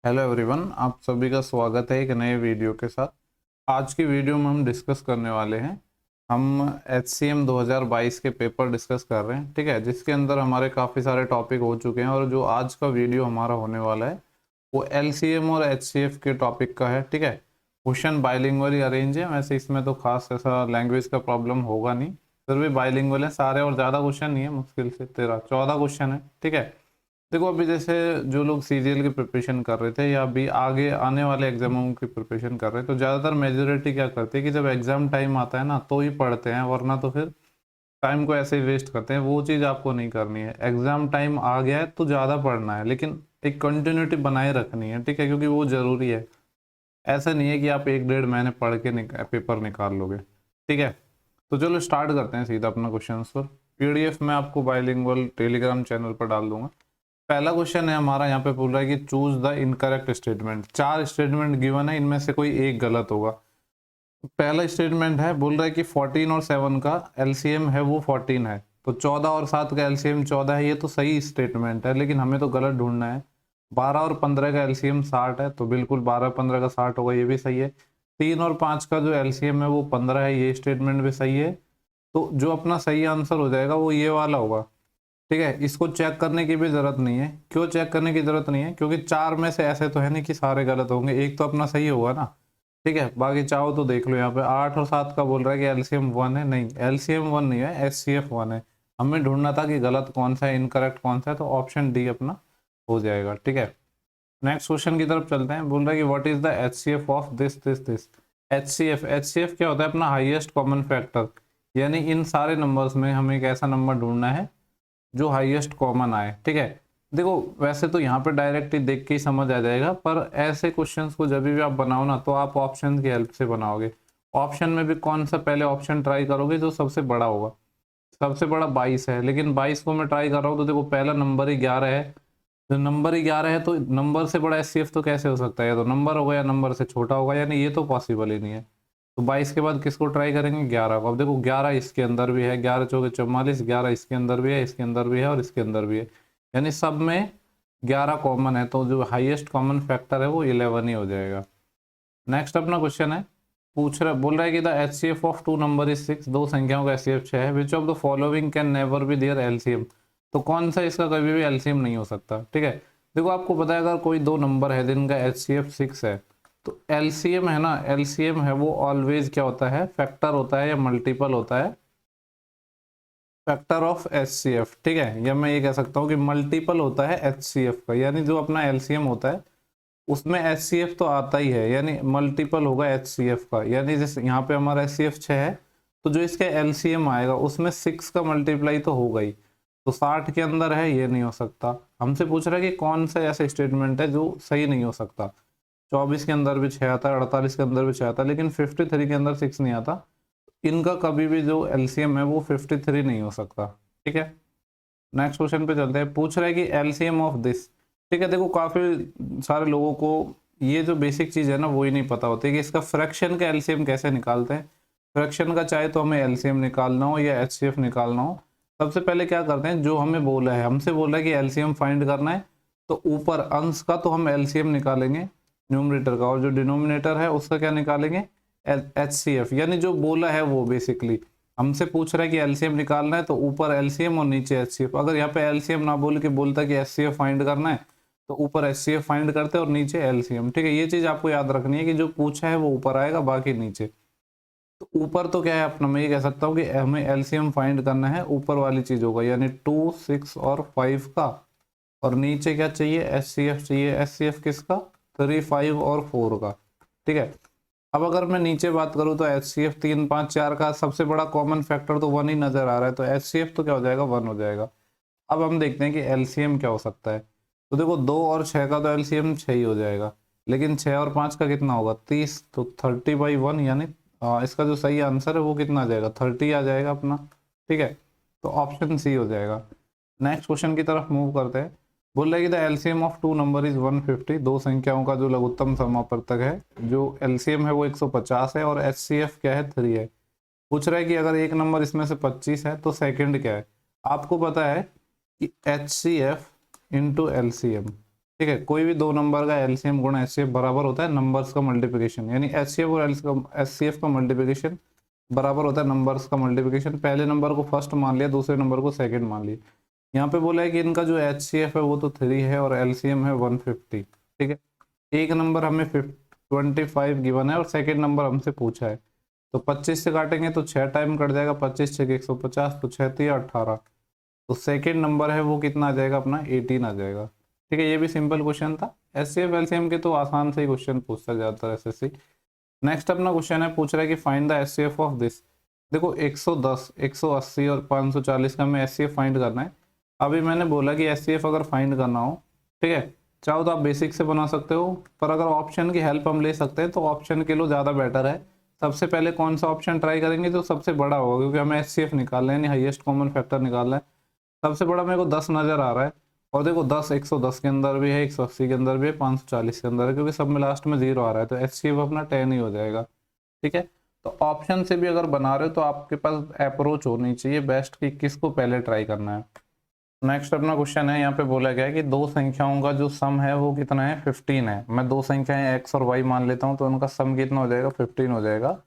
Hello everyone, आप सभी का स्वागत है एक नए वीडियो के साथ। आज की वीडियो में हम डिस्कस करने वाले हैं, हम HCM 2022 के पेपर डिस्कस कर रहे हैं। ठीक है, जिसके अंदर हमारे काफ़ी सारे टॉपिक हो चुके हैं और जो आज का वीडियो हमारा होने वाला है वो LCM और HCF के टॉपिक का है। ठीक है, क्वेश्चन बाइलिंगुअली अरेंज है। वैसे इसमें तो खास ऐसा लैंग्वेज का प्रॉब्लम होगा नहीं, फिर भी बाइलिंगुअल है सारे और ज़्यादा क्वेश्चन नहीं है, मुश्किल से 13-14 क्वेश्चन है। ठीक है, देखो अभी जैसे जो लोग सीजीएल की प्रिपरेशन कर रहे थे या अभी आगे आने वाले एग्जामों की प्रिपरेशन कर रहे हैं, तो ज़्यादातर मेजोरिटी क्या करते हैं कि जब एग्जाम टाइम आता है ना तो ही पढ़ते हैं, वरना तो फिर टाइम को ऐसे ही वेस्ट करते हैं। वो चीज़ आपको नहीं करनी है। एग्जाम टाइम आ गया है तो ज़्यादा पढ़ना है, लेकिन एक कंटिन्यूटी बनाए रखनी है। ठीक है, क्योंकि वो ज़रूरी है। ऐसा नहीं है कि आप 1-1.5 महीने पढ़ के पेपर निकाल लोगे। ठीक है, तो चलो स्टार्ट करते हैं सीधा अपना क्वेश्चन पर। PDF मैं आपको बाइलिंगुअल टेलीग्राम चैनल पर डाल दूंगा। पहला क्वेश्चन है हमारा, यहाँ पे बोल रहा है कि choose the incorrect statement. 4 statement given है, इनमें से कोई एक गलत होगा। पहला स्टेटमेंट है, बोल रहा है कि 14 और 7 का एलसीएम है वो 14 है, तो 14 और 7 का एलसीएम 14 है। ये तो सही स्टेटमेंट है, लेकिन हमें तो गलत ढूंढना है। 12 और 15 का एलसीएम 60 है, तो बिल्कुल 12-15 का 60 होगा, ये भी सही है। 3 और 5 का जो एलसीएम है वो 15 है, ये स्टेटमेंट भी सही है। तो जो अपना सही आंसर हो जाएगा वो ये वाला होगा। ठीक है, इसको चेक करने की भी जरूरत नहीं है। क्यों चेक करने की जरूरत नहीं है? क्योंकि 4 में से ऐसे तो है नहीं कि सारे गलत होंगे, एक तो अपना सही होगा ना। ठीक है, बाकी चाहो तो देख लो। यहाँ पे 8 और 7 का बोल रहा है कि एलसीएम 1 है। नहीं, एलसीएम 1 नहीं है, एचसीएफ 1 है। हमें ढूंढना था कि गलत कौन सा है, इनकरेक्ट कौन सा है, तो ऑप्शन डी अपना हो जाएगा। ठीक है, नेक्स्ट क्वेश्चन की तरफ चलते हैं। बोल रहा है कि what is the HCF of this this this. HCF क्या होता है? अपना हाईएस्ट कॉमन फैक्टर। यानी इन सारे नंबर्स में हमें एक ऐसा नंबर ढूंढना है जो हाईएस्ट कॉमन आए। ठीक है, देखो वैसे तो यहाँ पे डायरेक्ट ही देख के ही समझ आ जाएगा, पर ऐसे क्वेश्चंस को जब भी आप बनाओ ना तो आप ऑप्शन की हेल्प से बनाओगे। ऑप्शन में भी कौन सा पहले ऑप्शन ट्राई करोगे जो सबसे बड़ा होगा? सबसे बड़ा 22 है, लेकिन 22 को मैं ट्राई कर रहा हूँ तो देखो पहला नंबर ही 11 है। जो नंबर ही 11 है तो नंबर से बड़ा एचसीएफ तो कैसे हो सकता है? या तो नंबर होगा या नंबर से छोटा होगा, यानी ये तो पॉसिबल ही नहीं है। तो 22 के बाद किसको ट्राई करेंगे? 11 को। अब देखो 11 इसके अंदर भी है, 11 चौके 44, 11 इसके अंदर भी है, इसके अंदर भी है और इसके अंदर भी है, यानी सब में 11 कॉमन है। तो जो हाईएस्ट कॉमन फैक्टर है वो 11 ही हो जाएगा। नेक्स्ट अपना क्वेश्चन है, बोल रहा है कि the HCF of two number is 6। दो संख्याओं का एचसीएफ 6 है। Which of the following can never be their LCM. तो कौन सा इसका कभी भी एलसीएम नहीं हो सकता? ठीक है, देखो आपको पता है अगर कोई दो नंबर है जिनका एचसीएफ 6 है, तो एलसीएम है ना, एलसीएम है वो ऑलवेज क्या होता है? फैक्टर होता है या मल्टीपल होता है? Factor of HCF. ठीक है, या मैं ये कह सकता हूँ कि मल्टीपल होता है एचसीएफ का। यानी जो अपना एलसीएम होता है उसमें एचसीएफ तो आता ही है, यानी मल्टीपल होगा एचसीएफ का। यानी जैसे यहाँ पे हमारा एचसीएफ 6 है, तो जो इसका एलसीएम आएगा उसमें 6 का मल्टीप्लाई तो होगा ही। तो 60 के अंदर है, ये नहीं हो सकता। हमसे पूछ रहा है कि कौन सा ऐसा स्टेटमेंट है जो सही नहीं हो सकता। 24 के अंदर भी 6 आता है, 48 के अंदर भी 6 आता है, लेकिन 53 के अंदर 6 नहीं आता। इनका कभी भी जो एलसीएम है वो 53 नहीं हो सकता। ठीक है, नेक्स्ट क्वेश्चन पे चलते हैं। पूछ रहा है कि एलसीएम ऑफ दिस। ठीक है, देखो काफी सारे लोगों को ये जो बेसिक चीज है ना वो ही नहीं पता होती कि इसका फ्रैक्शन का एलसीएम कैसे निकालते हैं। फ्रैक्शन का चाहे तो हमें एलसीएम निकालना हो या एचसीएफ निकालना हो, सबसे पहले क्या करते हैं, जो हमें बोला है, हमसे बोला है कि एलसीएम फाइंड करना है, तो ऊपर अंश का तो हम एलसीएम निकालेंगे न्यूमरेटर का, और जो डिनोमिनेटर है उसका क्या निकालेंगे? एचसीएफ। यानी जो बोला है वो बेसिकली हमसे पूछ रहा है कि एलसीएम निकालना है, तो ऊपर एलसीएम और नीचे एचसीएफ। अगर यहाँ पे एलसीएम ना बोल के बोलता कि एचसीएफ फाइंड करना है, तो ऊपर एचसीएफ फाइंड करते और नीचे एलसीएम। ठीक है, ये चीज आपको याद रखनी है कि जो पूछा है वो ऊपर आएगा, बाकी नीचे। तो ऊपर तो क्या है अपना, मैं ये कह सकता हूँ कि हमें एलसीएम फाइंड करना है, ऊपर वाली चीज होगा, यानी 2, 6 और 5 का। और नीचे क्या चाहिए? एचसीएफ चाहिए। एचसीएफ किसका? 3, 5 और 4 का। ठीक है, अब अगर मैं नीचे बात करूं तो एच सी एफ 3, 5, 4 का सबसे बड़ा कॉमन फैक्टर तो 1 ही नजर आ रहा है, तो एच सी एफ तो क्या हो जाएगा? 1 हो जाएगा। अब हम देखते हैं कि एलसीएम क्या हो सकता है। तो देखो 2 और 6 का तो एलसीएम 6 ही हो जाएगा, लेकिन 6 और 5 का कितना होगा? 30, तो 30/1, यानी इसका जो सही आंसर है वो कितना आ जाएगा? 30 आ जाएगा अपना। ठीक है, तो ऑप्शन सी हो जाएगा। नेक्स्ट क्वेश्चन की तरफ मूव करते हैं। बोल रहा है कि the LCM of two number is 150। दो संख्याओं का जो लघुत्तम समापवर्तक है, जो एलसीएम है वो 150 है, और एचसीएफ क्या है? 3 है। पूछ रहा है कि अगर एक नंबर इसमें से 25 है तो सेकंड क्या है? आपको पता है कि एचसीएफ इंटू एलसीएम, ठीक है, कोई भी दो नंबर का एलसीएम गुणा एचसीएफ बराबर होता है नंबर्स का मल्टीप्लिकेशन, यानी एचसीएफ और एचसीएफ का मल्टीप्लिकेशन बराबर होता है नंबर्स का मल्टीप्लिकेशन। पहले नंबर को फर्स्ट मान लिया, दूसरे नंबर को सेकंड मान लिया। यहाँ पे बोला है कि इनका जो एचसीएफ है वो तो 3 है और एलसीएम है 150। ठीक है, एक नंबर हमें 25 गिवन है और सेकंड नंबर हमसे पूछा है, तो 25 से काटेंगे तो 6 टाइम कट जाएगा, 25 6 150, तो 6 3 18, तो सेकंड नंबर है वो कितना आ जाएगा अपना 18 आ जाएगा। ठीक है, ये भी सिंपल क्वेश्चन था। एचसीएफ एलसीएम के तो आसान से ही क्वेश्चन पूछता जाता है एसएससी। नेक्स्ट अपना क्वेश्चन है, पूछ रहा है कि find the HCF of this. देखो 110 180 और 540 का हमें एचसीएफ फाइंड करना है। अभी मैंने बोला कि एचसीएफ अगर फाइंड करना हो, ठीक है, चाहो तो आप बेसिक से बना सकते हो, पर अगर ऑप्शन की हेल्प हम ले सकते हैं तो ऑप्शन के लिए ज़्यादा बेटर है। सबसे पहले कौन सा ऑप्शन ट्राई करेंगे जो सबसे बड़ा होगा, क्योंकि हमें एचसीएफ निकालना है, यानी हाईएस्ट कॉमन फैक्टर निकालना है। सबसे बड़ा मेरे को 10 नज़र आ रहा है, और देखो 10 110 के अंदर भी है, 180 के अंदर भी है, 540 के अंदर है, क्योंकि सब में लास्ट में 0 आ रहा है, तो एचसीएफ अपना 10 ही हो जाएगा। ठीक है, तो ऑप्शन से भी अगर बना रहे हो तो आपके पास अप्रोच होनी चाहिए बेस्ट कि किसको पहले ट्राई करना है। नेक्स्ट अपना क्वेश्चन है, यहाँ पे बोला गया है कि दो संख्याओं का जो सम है वो कितना है 15 है। मैं दो संख्याएं x और y मान लेता हूँ, तो उनका सम कितना हो जाएगा 15 हो जाएगा।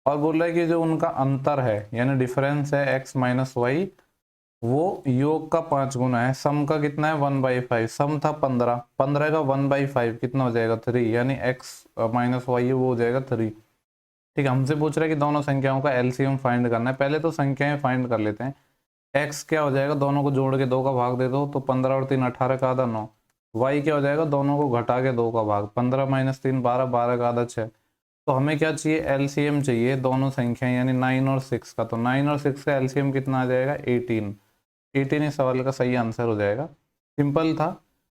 और बोल रहा है कि जो उनका अंतर है यानी डिफरेंस है x माइनस वाई, वो योग का 5 गुना है। सम का कितना है 1/5, सम था 15, 15 का 1/5 कितना हो जाएगा 3, यानी x माइनस वाई वो हो जाएगा 3। ठीक है, हमसे पूछ रहा है कि दोनों संख्याओं का एलसीएम फाइंड करना है। पहले तो संख्याएं फाइंड कर लेते हैं। x क्या हो जाएगा, दोनों को जोड़ के 2 का भाग दे दो तो 15 और 3 18 का आधा 9। y क्या हो जाएगा, दोनों को घटा के 2 का भाग, 15 माइनस 3 12, 12 का आधा 6। तो हमें क्या चाहिए, एलसीएम चाहिए दोनों संख्याएं यानी 9 और 6 का। तो 9 और 6 का एलसीएम कितना आ जाएगा 18। 18 इस सवाल का सही आंसर हो जाएगा। सिंपल था।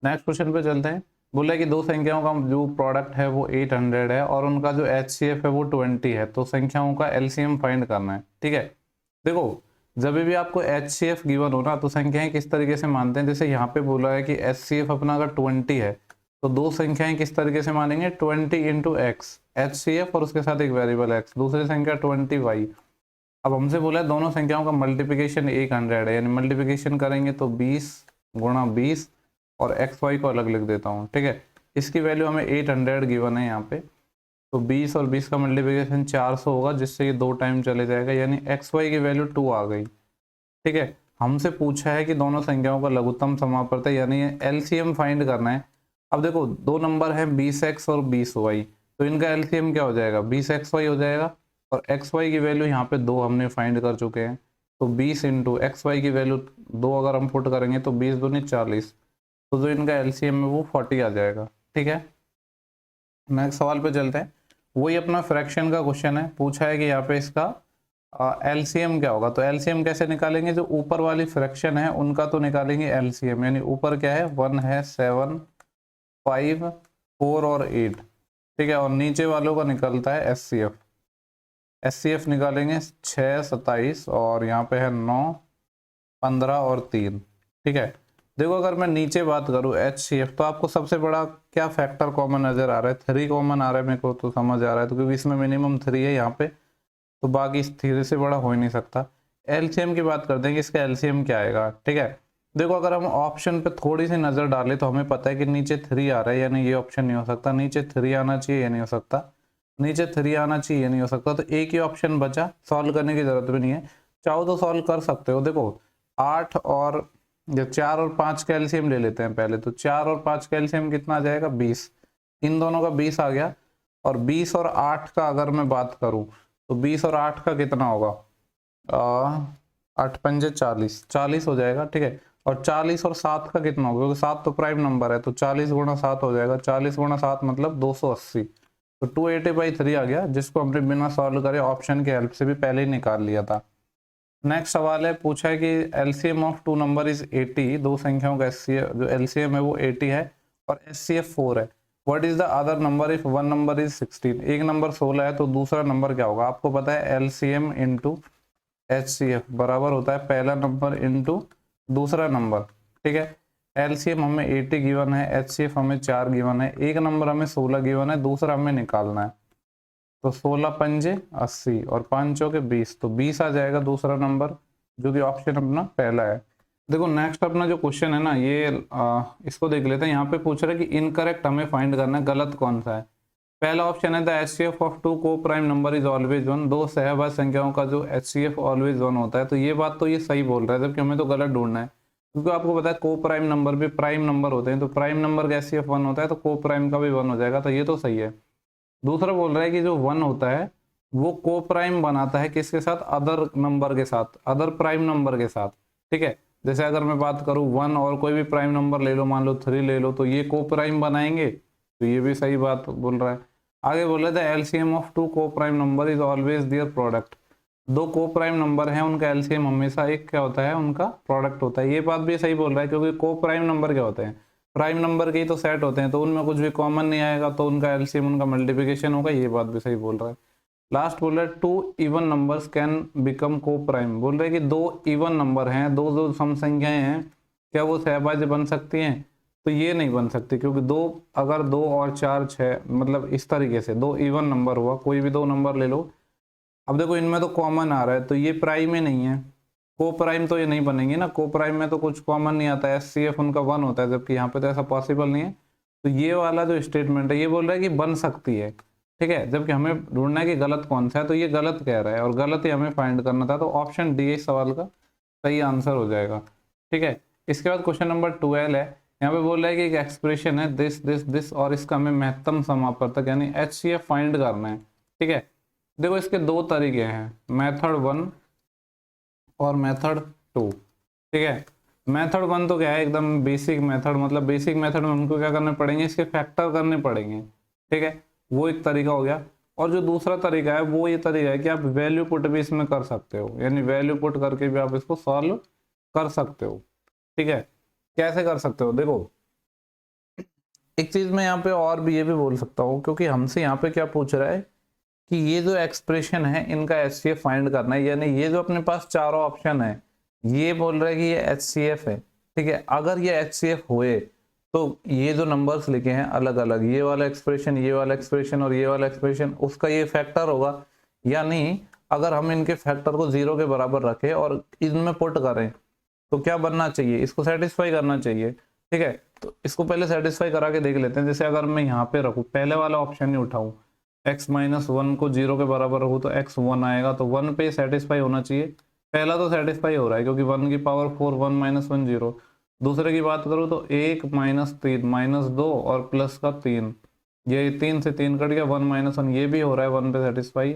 नेक्स्ट क्वेश्चन पे चलते हैं। बोला है कि दो संख्याओं का जो प्रोडक्ट है वो 800 है और उनका जो एचसीएफ है वो 20 है, तो संख्याओं का एलसीएम फाइंड करना है। ठीक है, देखो जब भी आपको एचसीएफ गिवन हो ना तो संख्याएं किस तरीके से मानते हैं, जैसे यहाँ पे बोला है कि एचसीएफ अपना अगर 20 है तो दो संख्याएं किस तरीके से मानेंगे 20 इंटू एक्स एचसीएफ और उसके साथ एक वेरिएबल एक्स, दूसरी संख्या 20 वाई। अब हमसे बोला है दोनों संख्याओं का मल्टीप्लिकेशन 100 है, यानी मल्टीप्लिकेशन करेंगे तो 20 गुणा 20 और एक्स वाई को अलग लिख देता हूँ। ठीक है, इसकी वैल्यू हमें 800 गिवन है यहाँ पे, तो 20 और 20 का मल्टीप्लिकेशन 400 होगा, जिससे ये 2 टाइम चले जाएगा, यानी एक्स वाई की वैल्यू 2 आ गई। ठीक है, हमसे पूछा है कि दोनों संख्याओं का लघुत्तम समापवर्त यानी एलसीएम फाइंड करना है। अब देखो दो नंबर है 20x और 20y, तो इनका एलसीएम क्या हो जाएगा 20xy हो जाएगा, और xy की वैल्यू यहाँ पे 2 हमने फाइंड कर चुके हैं, तो 20 इंटू एक्स वाई की वैल्यू 2 अगर हम पुट करेंगे तो 20 दूनी 40, तो जो इनका एलसीएम है वो 40 आ जाएगा। ठीक है, नेक्स्ट सवाल पे चलते हैं। वही अपना फ्रैक्शन का क्वेश्चन है, पूछा है कि यहाँ पे इसका एलसीएम क्या होगा। तो एलसीएम कैसे निकालेंगे, जो ऊपर वाली फ्रैक्शन है उनका तो निकालेंगे एलसीएम, यानी ऊपर क्या है 1 है 7 5 4 और 8। ठीक है, और नीचे वालों का निकलता है एचसीएफ। एचसीएफ निकालेंगे 6 27 और यहाँ पे है 9 15 और 3। ठीक है, देखो अगर मैं नीचे बात करूँ एचसीएफ, तो आपको सबसे बड़ा क्या फैक्टर कॉमन नजर आ रहा है, 3 कॉमन आ रहा है मेरे को तो समझ आ रहा है, तो क्योंकि इसमें मिनिमम 3 है यहाँ पे, तो बाकी इस 3 से बड़ा हो ही नहीं सकता। एलसीएम की बात करते हैं कि इसका एलसीएम क्या आएगा। ठीक है, देखो अगर हम ऑप्शन पे थोड़ी सी नजर डालें तो हमें पता है कि नीचे 3 आ रहा है, यानी ये ऑप्शन नहीं हो सकता, नीचे 3 आना चाहिए ये नहीं हो सकता, नीचे 3 आना चाहिए ये नहीं हो सकता, तो एक ही ऑप्शन बचा, सॉल्व करने की जरूरत भी नहीं है, चाहो तो सॉल्व कर सकते हो। देखो 8 और 4 और 5 का एलसीएम ले लेते हैं पहले, तो 4 और 5 का एलसीएम कितना आ जाएगा 20, इन दोनों का 20 आ गया। और 20 और 8 का अगर मैं बात करूं तो 20 और 8 का कितना होगा 8 पंजे 40, 40 हो जाएगा। ठीक है, और 40 और 7 का कितना होगा, क्योंकि 7 तो प्राइम नंबर है, तो 40 गुणा 7 हो जाएगा, 40 गुणा 7 मतलब 280, तो 280/3 आ गया, जिसको हमने बिना सॉल्व करे ऑप्शन की हेल्प से भी पहले ही निकाल लिया था। नेक्स्ट सवाल है, पूछा है कि LCM of two number is 80, दो संख्याओं का जो एलसीएम है वो 80 है और एचसीएफ 4 है। What is the other number if one number is 16, एक नंबर 16 है तो दूसरा नंबर क्या होगा। आपको पता है एलसीएम इंटू एचसीएफ बराबर होता है पहला नंबर इंटू दूसरा नंबर। ठीक है, एलसीएम हमें 80 गिवन है, एचसीएफ हमें 4 गिवन है, एक नंबर हमें 16 गिवन है, दूसरा हमें निकालना है, तो 16 पंजे 80 और 5 चौके 20, तो 20 आ जाएगा दूसरा नंबर, जो कि ऑप्शन अपना पहला है। देखो नेक्स्ट अपना जो क्वेश्चन है ना ये इसको देख लेते हैं। यहाँ पे पूछ रहा है कि इनकरेक्ट हमें फाइंड करना है, गलत कौन सा है। पहला ऑप्शन है द एचसीएफ ऑफ टू को prime number is always one, दो सहभाज्य संख्याओं का जो एचसीएफ ऑलवेज वन होता है। तो ये बात तो ये सही बोल रहा है, जबकि हमें तो गलत ढूंढना है, क्योंकि आपको पता है को प्राइम नंबर भी प्राइम नंबर होते हैं, तो प्राइम नंबर का एचसीएफ वन होता है तो को प्राइम का भी वन हो जाएगा, तो ये तो सही है। दूसरा बोल रहा है कि जो वन होता है वो को प्राइम बनाता है किसके साथ, अदर नंबर के साथ, अदर प्राइम नंबर के साथ। ठीक है, जैसे अगर मैं बात करूं वन और कोई भी प्राइम नंबर ले लो, मान लो 3 ले लो, तो ये को प्राइम बनाएंगे, तो ये भी सही बात बोल रहा है। आगे बोल रहे थे एलसीएम ऑफ टू को prime number is always their product, दो को प्राइम नंबर हैं उनका एलसीएम हमेशा एक क्या होता है, उनका प्रोडक्ट होता है। ये बात भी सही बोल रहा है, क्योंकि को प्राइम नंबर क्या होते हैं, प्राइम नंबर के ही तो सेट होते हैं, तो उनमें कुछ भी कॉमन नहीं आएगा, तो उनका एलसीएम उनका मल्टीप्लिकेशन होगा। ये बात भी सही बोल रहा है। लास्ट बोल रहा है two even numbers can become coprime, बोल रहे हैं कि दो इवन नंबर हैं, दो जो सम संख्याएं हैं, क्या वो सहभाज्य बन सकती हैं, तो ये नहीं बन सकती, क्योंकि दो, अगर 2 और 4 6 मतलब इस तरीके से दो इवन नंबर हुआ, कोई भी दो नंबर ले लो। अब देखो इनमें तो कॉमन आ रहा है, तो ये प्राइम ही नहीं है, को प्राइम तो ये नहीं बनेंगे ना, को प्राइम में तो कुछ कॉमन नहीं आता है, एचसीएफ उनका वन होता है, जबकि यहाँ पे तो ऐसा पॉसिबल नहीं है। तो ये वाला जो स्टेटमेंट है ये बोल रहा है कि बन सकती है, ठीक है, जबकि हमें ढूंढना है कि गलत कौन सा है, तो ये गलत कह रहा है और गलत ही हमें फाइंड करना था, तो ऑप्शन डी इस सवाल का सही आंसर हो जाएगा। ठीक है, इसके बाद क्वेश्चन नंबर 12 है। यहाँ पे बोल रहा है कि एक एक्सप्रेशन है दिस दिस दिस और इसका हमें महत्तम समापवर्तक यानी एचसीएफ फाइंड करना है। ठीक है, देखो इसके दो तरीके हैं, मेथड 1 और मेथड 2। ठीक है, मेथड 1 तो क्या है, एकदम बेसिक मेथड, मतलब बेसिक मेथड में हमको क्या करने पड़ेंगे, इसके फैक्टर करने पड़ेंगे। ठीक है, वो एक तरीका हो गया। और जो दूसरा तरीका है वो ये तरीका है कि आप वैल्यू पुट भी इसमें कर सकते हो, यानी वैल्यू पुट करके भी आप इसको सॉल्व कर सकते हो। ठीक है, कैसे कर सकते हो, देखो एक चीज मैं यहाँ पे और भी ये भी बोल सकता हूँ, क्योंकि हमसे यहाँ पे क्या पूछ रहा है कि ये जो एक्सप्रेशन है इनका एचसीएफ फाइंड करना है, यानी ये जो अपने पास चारों ऑप्शन है ये बोल रहा है कि ये एचसीएफ है। ठीक है, अगर ये एचसीएफ हुए तो ये जो नंबर्स लिखे हैं अलग अलग, ये वाला एक्सप्रेशन, ये वाला एक्सप्रेशन और ये वाला एक्सप्रेशन, उसका ये फैक्टर होगा। यानी अगर हम इनके फैक्टर को 0 के बराबर रखें और इनमें पुट करें तो क्या बनना चाहिए, इसको सेटिस्फाई करना चाहिए। ठीक है, तो इसको पहले सेटिस्फाई करा के देख लेते हैं। जैसे अगर मैं यहाँ पे रखूँ, पहले वाला ऑप्शन ही उठाऊं, x माइनस 1 को 0 के बराबर रखूँ तो x 1 आएगा, तो 1 पे सेटिस्फाई होना चाहिए। पहला तो सेटिस्फाई हो रहा है क्योंकि 1 की पावर 4, 1 माइनस 1 0। दूसरे की बात करूँ तो 1 माइनस 3 माइनस 2 और प्लस का 3, ये 3 से 3 कट गया, 1 माइनस 1, ये भी हो रहा है 1 पे सेटिस्फाई।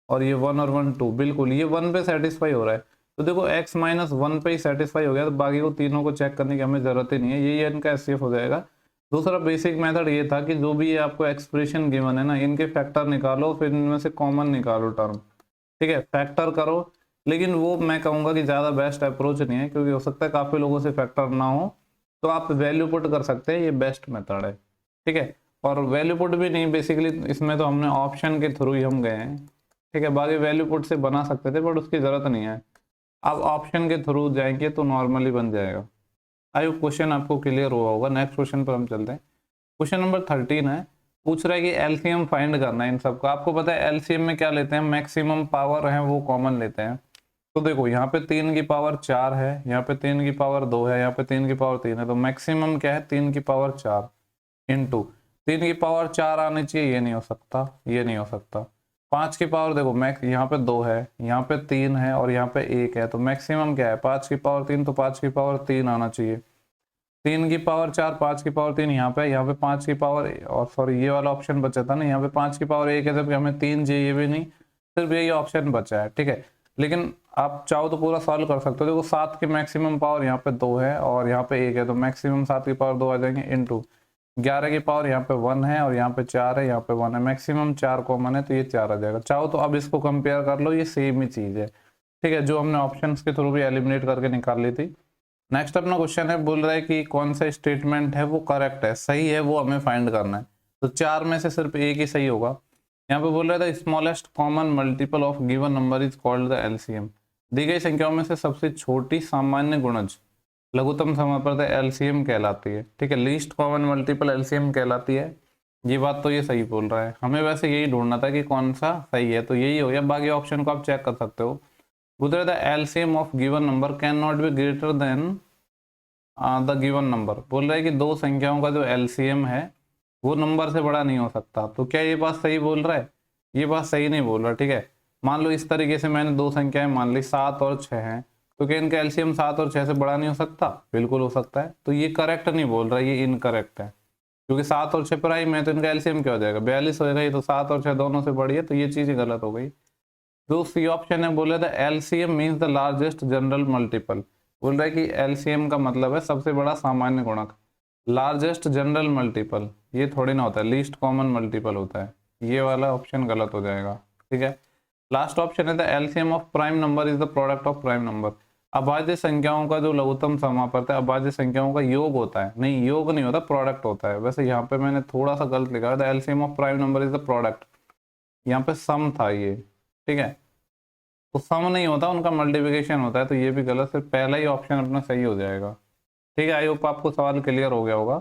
और ये 1 और 1 2, बिल्कुल ये 1 पे सेटिस्फाई हो रहा है। तो देखो x माइनस 1 पे ही सेटिस्फाई हो गया, तो बाकी को तीनों को चेक करने की हमें जरूरत ही नहीं है, यही इनका एचसीएफ हो जाएगा। दूसरा बेसिक मेथड ये था कि जो भी ये आपको एक्सप्रेशन गिवन है ना, इनके फैक्टर निकालो, फिर इनमें से कॉमन निकालो टर्म। ठीक है, फैक्टर करो, लेकिन वो मैं कहूँगा कि ज़्यादा बेस्ट अप्रोच नहीं है, क्योंकि हो सकता है काफ़ी लोगों से फैक्टर ना हो, तो आप वैल्यू पुट कर सकते हैं, ये बेस्ट मेथड है। ठीक है, और वैल्यू पुट भी नहीं, बेसिकली इसमें तो हमने ऑप्शन के थ्रू ही हम गए हैं। ठीक है, बाकी वैल्यू पुट से बना सकते थे बट उसकी ज़रूरत नहीं है, आप ऑप्शन के थ्रू जाएंगे तो नॉर्मली बन जाएगा। आई होप क्वेश्चन आपको क्लियर हुआ होगा। नेक्स्ट क्वेश्चन पर हम चलते हैं। क्वेश्चन नंबर 13 है, पूछ रहा है कि एलसीएम फाइंड करना है इन सबका। आपको पता है एलसीएम में क्या लेते हैं, मैक्सिमम पावर है वो कॉमन लेते हैं। तो देखो यहाँ पे 3 की पावर 4 है, यहाँ पे 3 की पावर 2 है, यहाँ पे 3 की पावर 3 है, तो मैक्सिमम क्या है 3 की पावर 4 इंटू 3 की पावर 4 आनी चाहिए, ये नहीं हो सकता, ये नहीं हो सकता। 5 की पावर देखो मैक्स, यहाँ पे 2 है, यहाँ पे 3 है और यहाँ पे 1 है, तो मैक्सिमम क्या है 5 की पावर 3, तो 5 की पावर 3 आना चाहिए। 3 की पावर 4, 5 की पावर 3 यहाँ पे 5 की पावर, और सॉरी ये वाला ऑप्शन बचा था ना, यहाँ पे 5 की पावर 1 है, जबकि हमें 3 चाहिए, ये भी नहीं, सिर्फ यही ऑप्शन बचा है। ठीक है, लेकिन आप चाहो तो पूरा सॉल्व कर सकते हो। देखो 7 की मैक्सिमम पावर यहाँ पे 2 है और यहाँ पे 1 है, तो मैक्सिमम 7 की पावर 2 आ जाएंगे इंटू 11 की पावर यहाँ पे 1 है और यहाँ पे 4 है, यहाँ पे 1 है, मैक्सिमम 4 कॉमन है, तो ये 4 आ जाएगा। चाहो तो अब इसको कंपेयर कर लो, ये सेम ही चीज है। ठीक है, जो हमने ऑप्शंस के थ्रू भी एलिमिनेट करके निकाल ली थी। नेक्स्ट अपना क्वेश्चन है, बोल रहा है कि कौन सा स्टेटमेंट है वो करेक्ट है, सही है, वो हमें फाइंड करना है। तो 4 में से सिर्फ एक ही सही होगा। यहाँ पे बोल रहा था smallest common multiple of given number is called the LCM. दी गई संख्याओं में से सबसे छोटी सामान्य गुणज लघुत्तम समापवर्तक एलसीएम कहलाती है। ठीक है, लीस्ट कॉमन मल्टीपल एलसीएम कहलाती है। ये बात तो ये सही बोल रहा है, हमें वैसे यही ढूंढना था कि कौन सा सही है, तो यही हो गया। बाकी ऑप्शन को आप चेक कर सकते हो। बोल रहा था LCM of given number can not be greater than the given number, बोल रहा है कि दो संख्याओं का जो एलसीएम है वो नंबर से बड़ा नहीं हो सकता। तो क्या ये बात सही बोल रहा है? ये बात सही नहीं बोल रहा, ठीक है। मान लो इस तरीके से मैंने दो संख्याएं मान ली 7 और 6 हैं, तो क्या इनका एलसीएम 7 और 6 से बड़ा नहीं हो सकता? बिल्कुल हो सकता है। तो ये करेक्ट नहीं बोल रहा, ये इनकरेक्ट है, क्योंकि 7 और 6 प्राइम में, तो इनका एलसीएम क्या हो जाएगा? 42 हो जाएगा। ये तो 7 और 6 दोनों से बड़ी है, तो ये चीज़ गलत हो गई। जो सी ऑप्शन है बोले the LCM means the largest general multiple, बोल रहा है कि एलसीएम का मतलब है सबसे बड़ा सामान्य गुणक। लार्जेस्ट जनरल मल्टीपल ये थोड़ी ना होता है, लीस्ट कॉमन मल्टीपल होता है। ये वाला ऑप्शन गलत हो जाएगा, ठीक है। लास्ट ऑप्शन है the LCM of prime number is the product of prime number. अभाज्य संख्याओं का जो लघुत्तम समापवर्त है, अभाज्य संख्याओं का योग होता है। नहीं, योग नहीं होता, प्रोडक्ट होता है। वैसे यहाँ पे मैंने थोड़ा सा गलत लिखा है, the LCM of prime number is the product, यहाँ पे सम था ये, ठीक है। तो सम नहीं होता, उनका मल्टीप्लिकेशन होता है, तो ये भी गलत। सिर्फ पहला ही ऑप्शन अपना सही हो जाएगा, ठीक है। आई होप आपको सवाल क्लियर हो गया होगा,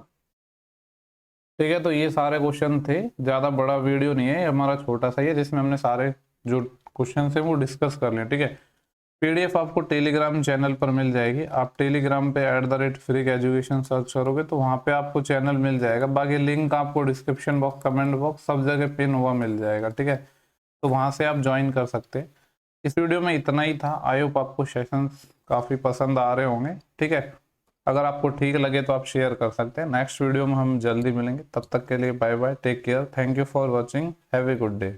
ठीक है। तो ये सारे क्वेश्चन थे, ज़्यादा बड़ा वीडियो नहीं है, ये हमारा छोटा सा ही है जिसमें हमने सारे जो क्वेश्चन है वो डिस्कस कर लें, ठीक है। पीडीएफ आपको टेलीग्राम चैनल पर मिल जाएगी। आप टेलीग्राम पे @freak education सर्च करोगे तो वहाँ पे आपको चैनल मिल जाएगा। बाकी लिंक आपको डिस्क्रिप्शन बॉक्स, कमेंट बॉक्स, सब जगह पिन हुआ मिल जाएगा, ठीक है। तो वहाँ से आप ज्वाइन कर सकते हैं। इस वीडियो में इतना ही था। आई होप आपको सेशंस काफ़ी पसंद आ रहे होंगे, ठीक है। अगर आपको ठीक लगे तो आप शेयर कर सकते हैं। नेक्स्ट वीडियो में हम जल्दी मिलेंगे, तब तक के लिए bye bye, take care, thank you for watching, have a good day.